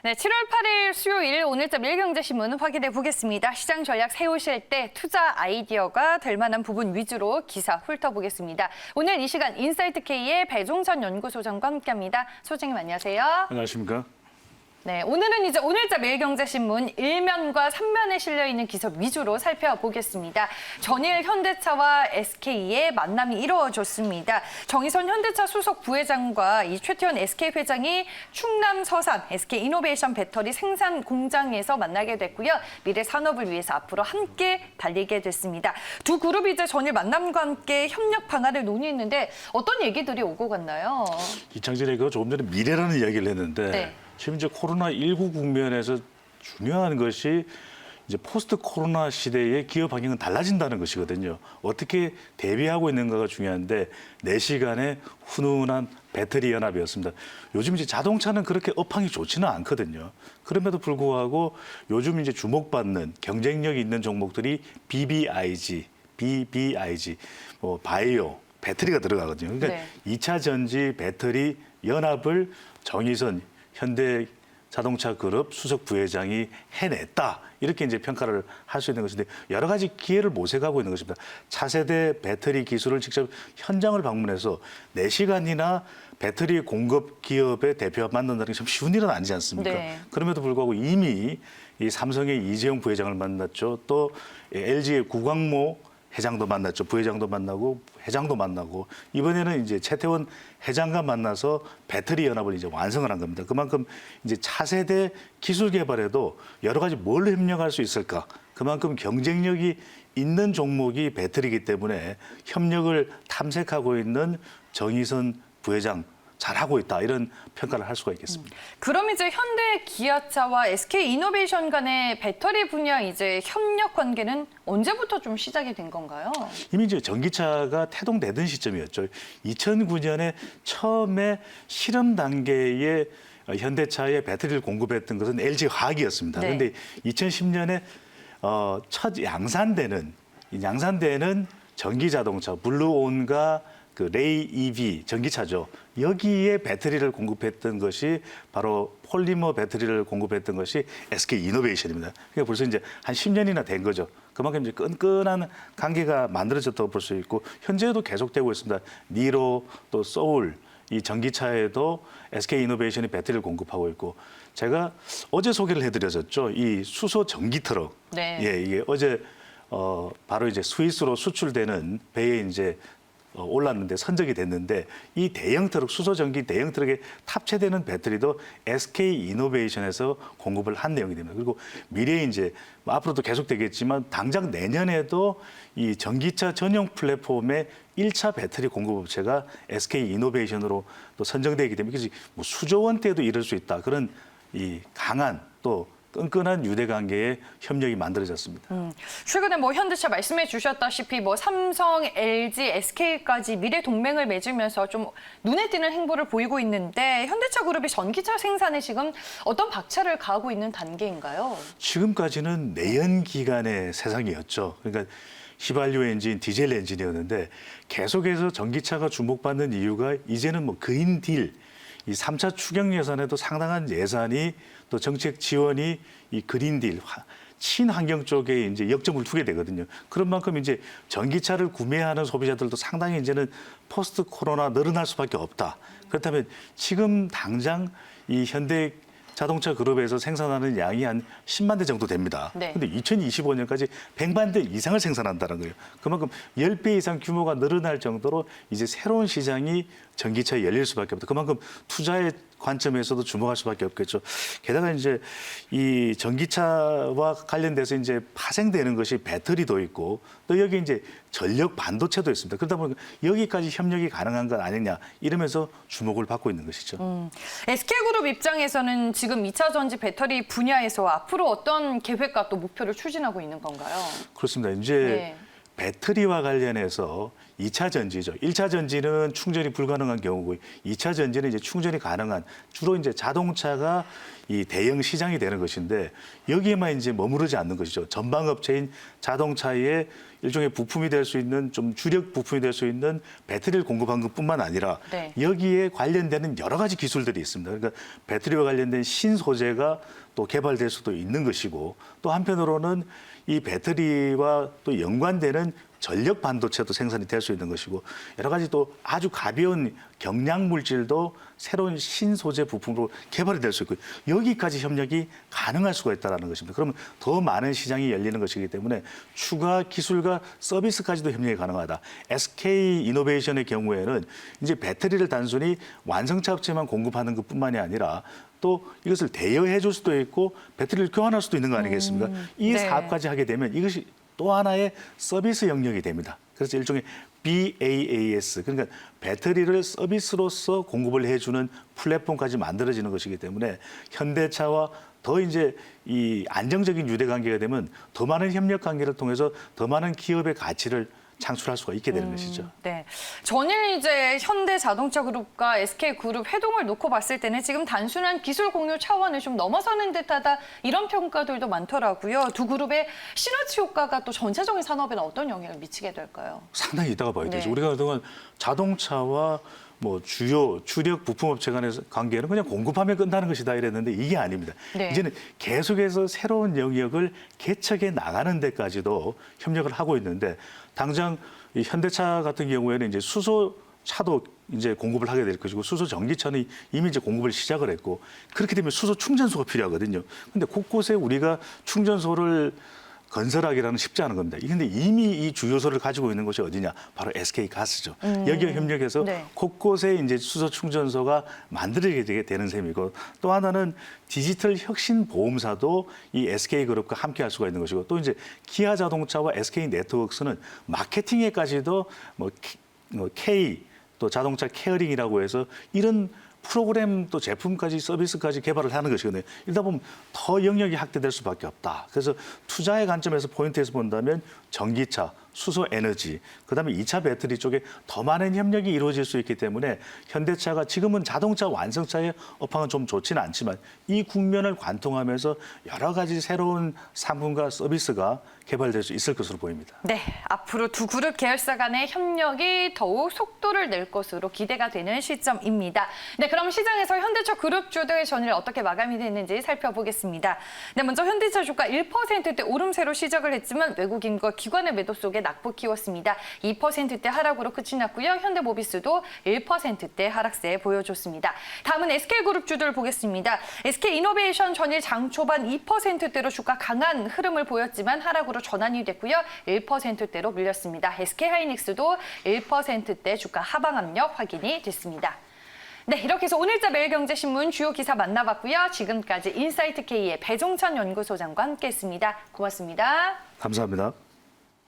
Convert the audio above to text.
네, 7월 8일 수요일 오늘자 밀경제신문 확인해 보겠습니다. 시장 전략 세우실 때 투자 아이디어가 될 만한 부분 위주로 기사 훑어보겠습니다. 오늘 이 시간 인사이트K의 배종찬 연구소장과 함께합니다. 소장님 안녕하세요. 안녕하십니까? 네, 오늘은 이제 오늘자 매일경제신문 1면과 3면에 실려있는 기사 위주로 살펴보겠습니다. 전일 현대차와 SK의 만남이 이루어졌습니다. 정의선 현대차 수석 부회장과 이 최태원 SK 회장이 충남 서산 SK 이노베이션 배터리 생산 공장에서 만나게 됐고요. 미래 산업을 위해서 앞으로 함께 달리게 됐습니다. 두 그룹이 이제 전일 만남과 함께 협력 방안을 논의했는데 어떤 얘기들이 오고 갔나요? 이창진이 조금 전에 미래라는 이야기를 했는데 네. 지금 이제 코로나19 국면에서 중요한 것이 이제 포스트 코로나 시대의 기업 환경은 달라진다는 것이거든요. 어떻게 대비하고 있는가가 중요한데 4시간의 훈훈한 배터리 연합이었습니다. 요즘 이제 자동차는 그렇게 업황이 좋지는 않거든요. 그럼에도 불구하고 요즘 이제 주목받는 경쟁력 있는 종목들이 BBIG, 뭐 바이오, 배터리가 들어가거든요. 그러니까 네. 2차 전지 배터리 연합을 정의선 현대자동차 그룹 수석 부회장이 해냈다. 이렇게 이제 평가를 할 수 있는 것인데 여러 가지 기회를 모색하고 있는 것입니다. 차세대 배터리 기술을 직접 현장을 방문해서 4시간이나 배터리 공급 기업의 대표와 만난다는 게 참 쉬운 일은 아니지 않습니까? 네. 그럼에도 불구하고 이미 이 삼성의 이재용 부회장을 만났죠. 또 LG의 구광모 회장도 만났죠. 부회장도 만나고 회장도 만나고 이번에는 이제 최태원 회장과 만나서 배터리 연합을 이제 완성을 한 겁니다. 그만큼 이제 차세대 기술 개발에도 여러 가지 뭘 협력할 수 있을까? 그만큼 경쟁력이 있는 종목이 배터리이기 때문에 협력을 탐색하고 있는 정의선 부회장 잘하고 있다 이런 평가를 할 수가 있겠습니다. 그럼 이제 현대 기아차와 SK 이노베이션 간의 배터리 분야 이제 협력 관계는 언제부터 좀 시작이 된 건가요? 이미 이제 전기차가 태동되던 시점이었죠. 2009년에 처음에 실험 단계의 현대차에 배터리를 공급했던 것은 LG 화학이었습니다. 네. 그런데 2010년에 첫 양산되는 전기 자동차 블루온과 그 레이 EV 전기차죠. 여기에 배터리를 공급했던 것이 바로 폴리머 배터리를 공급했던 것이 SK 이노베이션입니다. 그러니까 벌써 이제 한 10년이나 된 거죠. 그만큼 이제 끈끈한 관계가 만들어졌다고 볼 수 있고 현재도 계속되고 있습니다. 니로 또 소울 이 전기차에도 SK 이노베이션이 배터리를 공급하고 있고 제가 어제 소개를 해드렸었죠. 이 수소 전기 트럭. 네. 예, 이게 어제 바로 이제 스위스로 수출되는 배에 이제 올랐는데 선적이 됐는데 이 대형 트럭 수소 전기 대형 트럭에 탑재되는 배터리도 SK 이노베이션에서 공급을 한 내용이 됩니다. 그리고 미래에 이제 앞으로도 계속되겠지만 당장 내년에도 이 전기차 전용 플랫폼의 1차 배터리 공급 업체가 SK 이노베이션으로 또 선정되기 때문에 그래서 뭐 수조 원대도 이룰 수 있다. 그런 이 강한 또 끈끈한 유대 관계의 협력이 만들어졌습니다. 최근에 뭐 현대차 말씀해 주셨다시피 뭐 삼성, LG, SK까지 미래 동맹을 맺으면서 좀 눈에 띄는 행보를 보이고 있는데 현대차 그룹이 전기차 생산에 지금 어떤 박차를 가하고 있는 단계인가요? 지금까지는 내연기관의 세상이었죠. 그러니까 휘발유 엔진, 디젤 엔진이었는데 계속해서 전기차가 주목받는 이유가 이제는 뭐 그린 딜, 이 3차 추경 예산에도 상당한 예산이 또 정책 지원이 이 그린딜 친환경 쪽에 이제 역점을 두게 되거든요. 그런 만큼 이제 전기차를 구매하는 소비자들도 상당히 이제는 포스트 코로나 늘어날 수밖에 없다. 그렇다면 지금 당장 이 현대 자동차 그룹에서 생산하는 양이 한 10만 대 정도 됩니다. 그런데 네. 2025년까지 100만 대 이상을 생산한다는 거예요. 그만큼 10배 이상 규모가 늘어날 정도로 이제 새로운 시장이 전기차에 열릴 수밖에 없다. 그만큼 투자의 관점에서도 주목할 수밖에 없겠죠. 게다가 이제 이 전기차와 관련돼서 이제 파생되는 것이 배터리도 있고 또 여기 이제 전력 반도체도 있습니다. 그러다 보니까 여기까지 협력이 가능한 건 아니냐 이러면서 주목을 받고 있는 것이죠. SK그룹 입장에서는 지금 2차 전지 배터리 분야에서 앞으로 어떤 계획과 또 목표를 추진하고 있는 건가요? 그렇습니다. 이제 네. 배터리와 관련해서 2차 전지죠. 1차 전지는 충전이 불가능한 경우고 2차 전지는 이제 충전이 가능한 주로 이제 자동차가 이 대형 시장이 되는 것인데 여기에만 이제 머무르지 않는 것이죠. 전방 업체인 자동차의 일종의 부품이 될 수 있는 좀 주력 부품이 될 수 있는 배터리를 공급한 것뿐만 아니라 네. 여기에 관련되는 여러 가지 기술들이 있습니다. 그러니까 배터리와 관련된 신소재가 또 개발될 수도 있는 것이고 또 한편으로는 이 배터리와 또 연관되는 전력 반도체도 생산이 될 수 있는 것이고 여러 가지 또 아주 가벼운 경량 물질도 새로운 신소재 부품으로 개발이 될 수 있고 여기까지 협력이 가능할 수가 있다는 것입니다. 그러면 더 많은 시장이 열리는 것이기 때문에 추가 기술과 서비스까지도 협력이 가능하다. SK 이노베이션의 경우에는 이제 배터리를 단순히 완성차 업체만 공급하는 것뿐만이 아니라 또 이것을 대여해 줄 수도 있고 배터리를 교환할 수도 있는 거 아니겠습니까? 이 네. 사업까지 하게 되면 이것이 또 하나의 서비스 영역이 됩니다. 그래서 일종의 BaaS, 그러니까 배터리를 서비스로서 공급을 해주는 플랫폼까지 만들어지는 것이기 때문에 현대차와 더 이제 이 안정적인 유대 관계가 되면 더 많은 협력 관계를 통해서 더 많은 기업의 가치를 창출할 수가 있게 되는 것이죠. 네. 전일 이제 현대자동차그룹과 SK그룹 회동을 놓고 봤을 때는 지금 단순한 기술 공유 차원을 좀 넘어서는 듯하다 이런 평가들도 많더라고요. 두 그룹의 시너지 효과가 또 전체적인 산업에는 어떤 영향을 미치게 될까요? 상당히 이따가 봐야 되죠. 네. 우리가 그동안 자동차와 뭐 주요 주력 부품업체 간의 관계는 그냥 공급하면 끝나는 것이다 이랬는데 이게 아닙니다. 네. 이제는 계속해서 새로운 영역을 개척해 나가는 데까지도 협력을 하고 있는데 당장 이 현대차 같은 경우에는 이제 수소차도 이제 공급을 하게 될 것이고 수소 전기차는 이미 이제 공급을 시작을 했고 그렇게 되면 수소 충전소가 필요하거든요. 근데 곳곳에 우리가 충전소를 건설하기라는 쉽지 않은 겁니다. 근데 이미 이 주요소를 가지고 있는 곳이 어디냐? 바로 SK 가스죠. 여기와 협력해서 네. 곳곳에 이제 수소 충전소가 만들어지게 되는 셈이고 또 하나는 디지털 혁신 보험사도 이 SK 그룹과 함께 할 수가 있는 것이고 또 이제 기아 자동차와 SK 네트워크스는 마케팅에까지도 뭐 K 또 자동차 케어링이라고 해서 이런 프로그램 또 제품까지 서비스까지 개발을 하는 것이거든요. 이러다 보면 더 영역이 확대될 수밖에 없다. 그래서 투자의 관점에서 포인트에서 본다면 전기차, 수소 에너지, 그다음에 2차 배터리 쪽에 더 많은 협력이 이루어질 수 있기 때문에 현대차가 지금은 자동차 완성차의 업황은 좀 좋지는 않지만 이 국면을 관통하면서 여러 가지 새로운 상품과 서비스가 개발될 수 있을 것으로 보입니다. 네, 앞으로 두 그룹 계열사 간의 협력이 더욱 속도를 낼 것으로 기대가 되는 시점입니다. 네, 그럼 시장에서 현대차 그룹주들 전일 어떻게 마감이 됐는지 살펴보겠습니다. 네, 먼저 현대차 주가 1%대 오름세로 시작을 했지만 외국인과 기관의 매도 속에 낙폭 키웠습니다. 2%대 하락으로 끝이 났고요. 현대모비스도 1%대 하락세 보여줬습니다. 다음은 SK그룹주들 보겠습니다. SK이노베이션 전일 장 초반 2%대로 주가 강한 흐름을 보였지만 하락으로 전환이 됐고요. 1%대로 밀렸습니다. SK하이닉스도 1%대 주가 하방 압력 확인이 됐습니다. 네, 이렇게 해서 오늘자 매일경제신문 주요 기사 만나봤고요. 지금까지 인사이트K의 배종찬 연구소장과 함께했습니다. 고맙습니다. 감사합니다.